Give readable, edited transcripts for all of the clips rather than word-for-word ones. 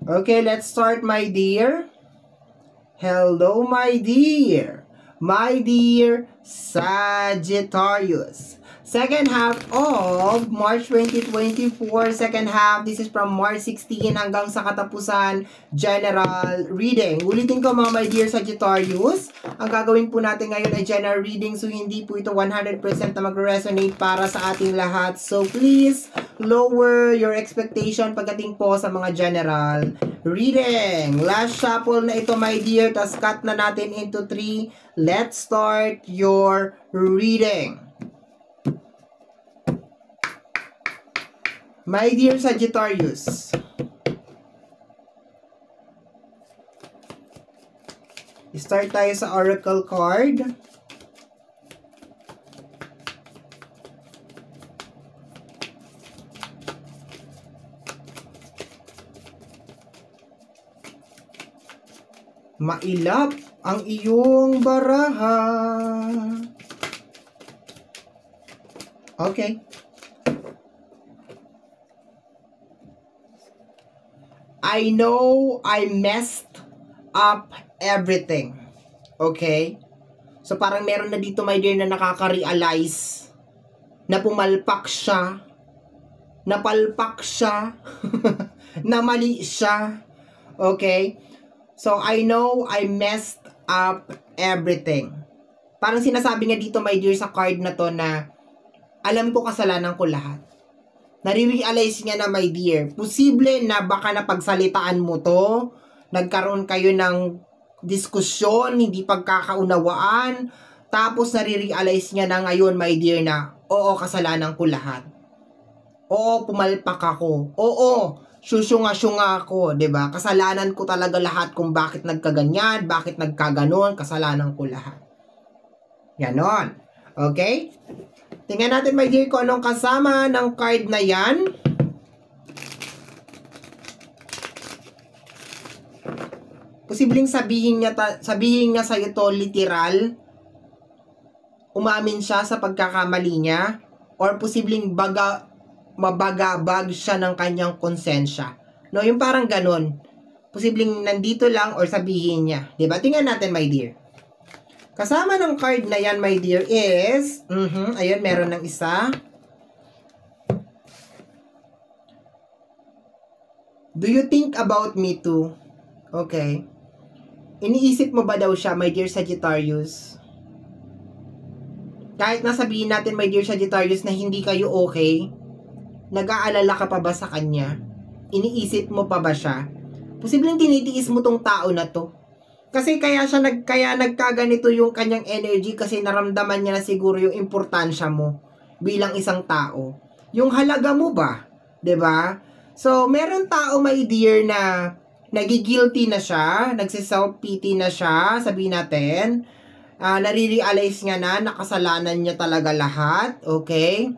Okay, let's start, my dear. Hello, my dear. My dear Sagittarius. Second half of March 2024. Second half, this is from March 16 hanggang sa katapusan, general reading. Ulitin ko mga my dear Sagittarius, ang gagawin po natin ngayon ay general reading, so hindi po ito 100% na mag-resonate para sa ating lahat. So please, lower your expectation pagdating po sa mga general reading. Last shuffle na ito, my dear, tas cut na natin into 3. Let's start your reading. My dear Sagittarius, start tayo sa Oracle card. Mailap ang iyong baraha. Okay. I know I messed up everything. Okay? So parang meron na dito, my dear, na nakaka-realize na pumalpak siya, napalpak siya, na mali siya. Okay? So I know I messed up everything. Parang sinasabi nga dito, my dear, sa card na to na alam ko kasalanan ko lahat. Nare-realize niya na, my dear, posible na baka napagsalitaan mo to, nagkaroon kayo ng diskusyon, hindi pagkakaunawaan, tapos nare-realize niya na ngayon, my dear, na oo, kasalanan ko lahat. Oo, pumalpak ako. Oo, syusyunga-syunga ako, 'di ba? Kasalanan ko talaga lahat kung bakit nagkaganyan, bakit nagkaganon, kasalanan ko lahat. Ganon. Okay? Tingnan natin, my dear, kung anong kasama ng card na yan. Posibleng sabihin niya sa ito literal, umamin siya sa pagkakamali niya, or posibleng mabagabag siya ng kanyang konsensya. No, yung parang ganun. Posibleng nandito lang or sabihin niya. Diba? Tingnan natin, my dear. Kasama ng card na yan, my dear, is, ayun, meron ng isa. Do you think about me too? Okay. Iniisip mo ba daw siya, my dear Sagittarius? Kahit nasabihin natin, my dear Sagittarius, na hindi kayo okay, nag-aalala ka pa ba sa kanya? Iniisip mo pa ba siya? Posibleng tinitiis mo tong tao na to. Kasi kaya nagkaganito yung kanyang energy kasi naramdaman niya na siguro yung importansya mo bilang isang tao. Yung halaga mo ba? 'Di ba? So, meron tao, my dear, na nagigilty na siya, nagsi-self-pity na siya, sabihin natin. Nare-realize niya na nakasalanan niya talaga lahat, okay?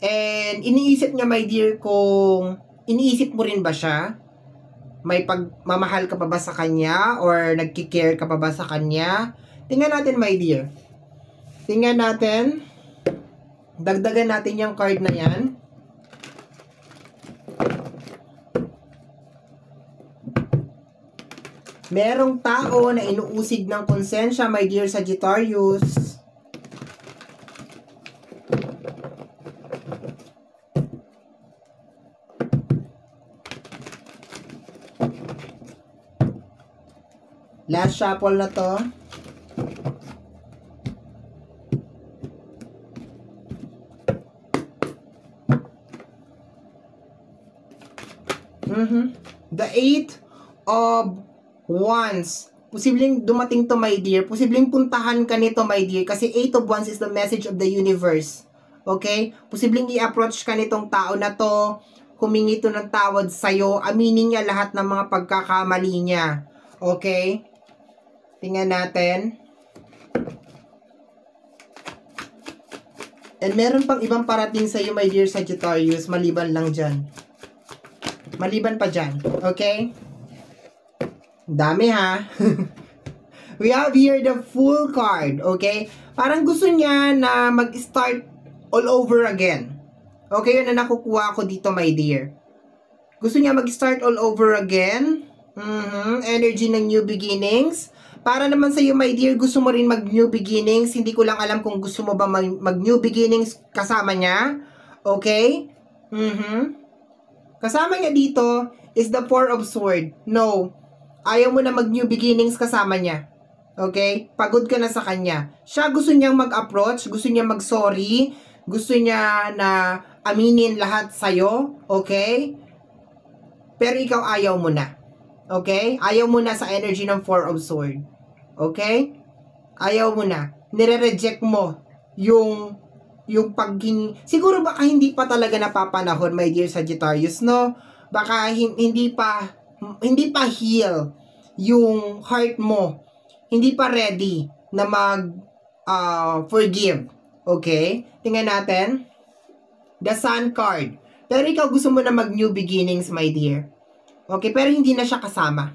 And iniisip niya, my dear, kung iniisip mo rin ba siya? May pagmamahal ka pa ba sa kanya or nagki-care ka pa ba sa kanya? Tingnan natin, my dear. Tingnan natin. Dagdagan natin yung card na yan. Merong tao na inuusig ng konsensya, my dear Sagittarius. Last shuffle na to. The 8 of Wands. Posibleng dumating to, my dear. Posibleng puntahan ka nito, my dear. Kasi 8 of Wands is the message of the universe. Okay? Posibleng i-approach ka nitong tao na to. Humingi to ng tawad sa'yo. Aminin niya lahat ng mga pagkakamali niya. Okay? Tingnan natin. And meron pang ibang parating sa iyo, my dear Sagittarius, maliban lang dyan. Maliban pa dyan. Okay? Dami, ha? We have here the Fool card. Okay? Parang gusto niya na mag-start all over again. Okay, yun na nakukuha ko dito, my dear. Gusto niya mag-start all over again. Energy ng new beginnings. Para naman sa'yo, my dear, gusto mo rin mag-new beginnings. Hindi ko lang alam kung gusto mo ba mag-new beginnings kasama niya. Okay? Kasama niya dito is the Four of Swords. No. Ayaw mo na mag-new beginnings kasama niya. Okay? Pagod ka na sa kanya. Siya gusto niyang mag-approach, gusto niya mag-sorry, gusto niya na aminin lahat sa'yo. Okay? Pero ikaw ayaw mo na. Okay? Ayaw mo na sa energy ng Four of Swords. Okay? Ayaw mo na. Nire-reject mo yung siguro baka hindi pa talaga napapanahon, my dear Sagittarius, no? Baka hindi pa heal yung heart mo. Hindi pa ready na forgive. Okay? Tingnan natin. The Sun card. Pero ikaw gusto mo na mag-new beginnings, my dear. Okay? Pero hindi na siya kasama.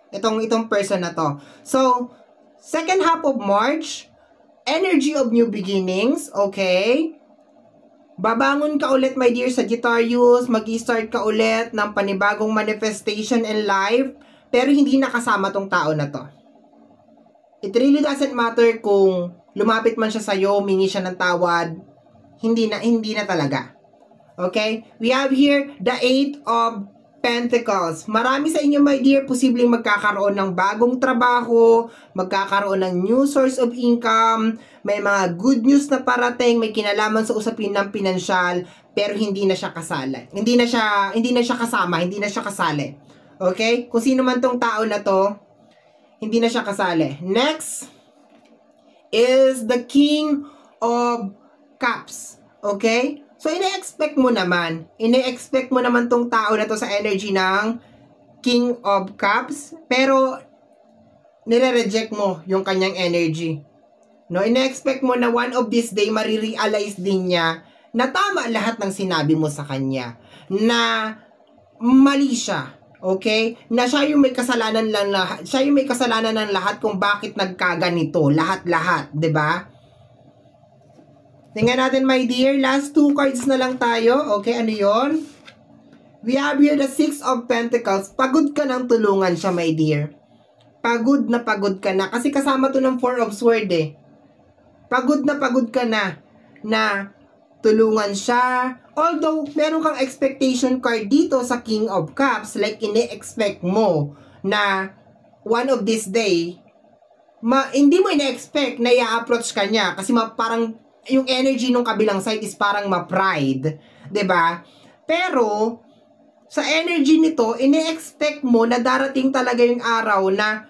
Itong person na to. So, second half of March, energy of new beginnings. Okay? Babangon ka ulit, my dear Sagittarius. Mag-i-start ka ulit ng panibagong manifestation in life. Pero hindi na kasama tong tao na to. It really doesn't matter kung lumapit man siya sa'yo, humingi siya ng tawad. Hindi na talaga. Okay? We have here the Eight of Pentacles. Marami sa inyo, my dear, posibleng magkakaroon ng bagong trabaho, magkakaroon ng new source of income, may mga good news na parating, may kinalaman sa usapin ng pinansyal, pero hindi na siya kasali. Hindi na siya kasama, hindi na siya kasali. Okay? Kung sino man tong tao na to, hindi na siya kasali. Next is the King of Cups. Okay? So, ine-expect mo naman tong tao na to sa energy ng King of Cups, pero nire-reject mo yung kanyang energy. No? Ine-expect mo na one of this day, marirealize din niya na tama lahat ng sinabi mo sa kanya. Na mali siya. Okay? Na siya yung may kasalanan lang lahat. Siya yung may kasalanan ng lahat kung bakit nagkaganito. Lahat-lahat. 'Di ba? Tingnan natin, my dear. Last two cards na lang tayo. Okay, ano yon? We have here the Six of Pentacles. Pagod ka nang tulungan siya, my dear. Pagod ka na. Kasi kasama to ng Four of Swords eh. Pagod ka na tulungan siya. Although, meron kang expectation card dito sa King of Cups, like ine-expect mo na one of this day, hindi mo ine-expect na i-approach ka niya kasi parang yung energy nung kabilang side is parang ma-pride, 'di ba? Pero sa energy nito, ine-expect mo na darating talaga yung araw na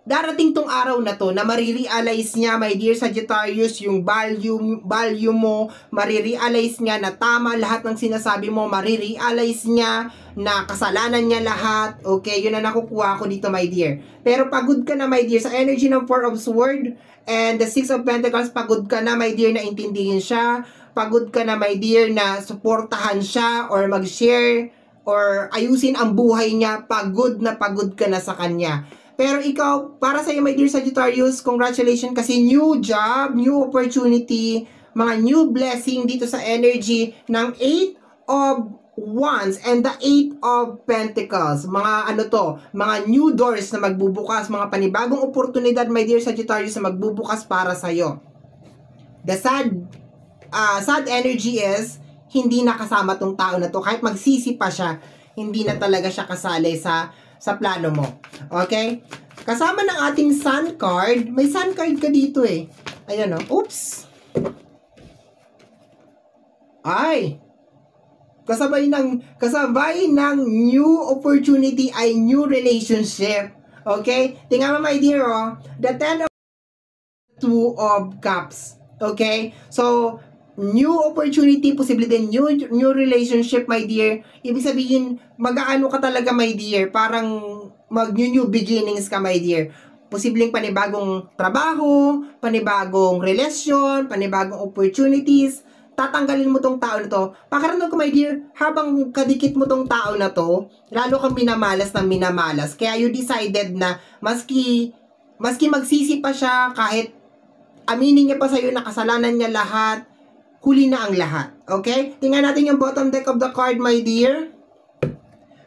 darating tong araw na to na marirealize niya, my dear Sagittarius, yung value mo, marirealize niya na tama lahat ng sinasabi mo, marirealize niya na kasalanan niya lahat. Okay, yun na nakukuha ko dito, my dear. Pero pagod ka na, my dear, sa energy ng Four of Swords and the Six of Pentacles, pagod ka na, my dear, na intindihin siya. Pagod ka na, my dear, na suportahan siya or mag-share or ayusin ang buhay niya. Pagod ka na sa kanya. Pero ikaw, para sa iyo, my dear Sagittarius, congratulations kasi new job, new opportunity, mga new blessing dito sa energy ng Eight of Wands and the Eight of Pentacles. Mga mga new doors na magbubukas, mga panibagong oportunidad, my dear Sagittarius, na magbubukas para sa iyo. The sad energy is, hindi nakasama tong tao na to. Kahit magsisi pa siya, hindi na talaga siya kasali sa plano mo. Okay? Kasama ng ating Sun card, may Sun card ka dito eh. Ayan o. Oops! Ay! Kasabay ng new opportunity ay new relationship. Okay? Tingnan mo, my dear, oh. The Two of Cups. Okay? So, new opportunity, posible din new relationship, my dear. Ibig sabihin, mag-aano ka talaga, my dear. Parang mag-new beginnings ka, my dear. Posibleng panibagong trabaho, panibagong relasyon, panibagong opportunities. Tatanggalin mo tong tao na to. Pakiramdam ko, my dear, habang kadikit mo tong tao na to, lalo kang minamalas ng minamalas. Kaya you decided na maski magsisi pa siya, kahit aminin niya pa sa'yo na kasalanan niya lahat, huli na ang lahat. Okay? Tingnan natin yung bottom deck of the card, my dear.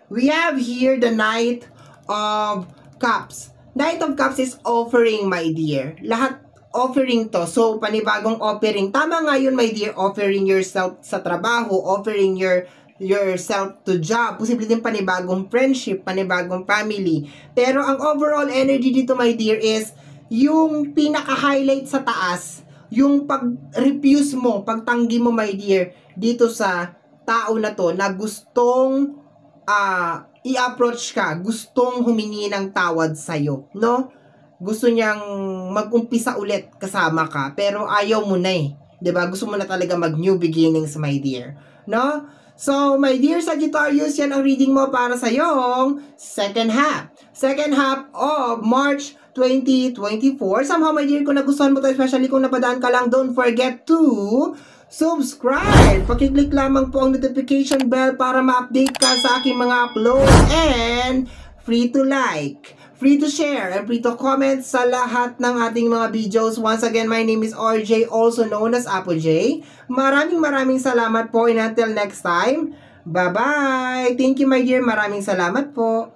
We have here the Knight of Cups. Knight of Cups is offering, my dear. Lahat offering to. So, panibagong offering. Tama nga yun, my dear. Offering yourself sa trabaho, offering yourself to job. Posible din panibagong friendship, panibagong family. Pero ang overall energy dito, my dear, is yung pinaka-highlight sa taas, yung pag-refuse mo, pagtanggi mo, my dear, dito sa tao na to na gustong i-approach ka, gustong humingi ng tawad sa'yo, no? Gusto niyang mag-umpisa ulit kasama ka, pero ayaw mo na eh. 'Di ba? Gusto mo na talaga mag-new beginnings, my dear. No? So, my dear Sagittarius, yan ang reading mo para sa iyong second half. Second half of March 2024. Somehow, my dear, kung nagustuhan mo to, especially kung napadaan ka lang, don't forget to subscribe. Pakiclick lamang po ang notification bell para ma-update ka sa aking mga upload. And free to like, free to share, and free to comment sa lahat ng ating mga videos. Once again, my name is RJ, also known as Apo J. Maraming salamat po, and until next time, bye-bye! Thank you, my dear. Maraming salamat po.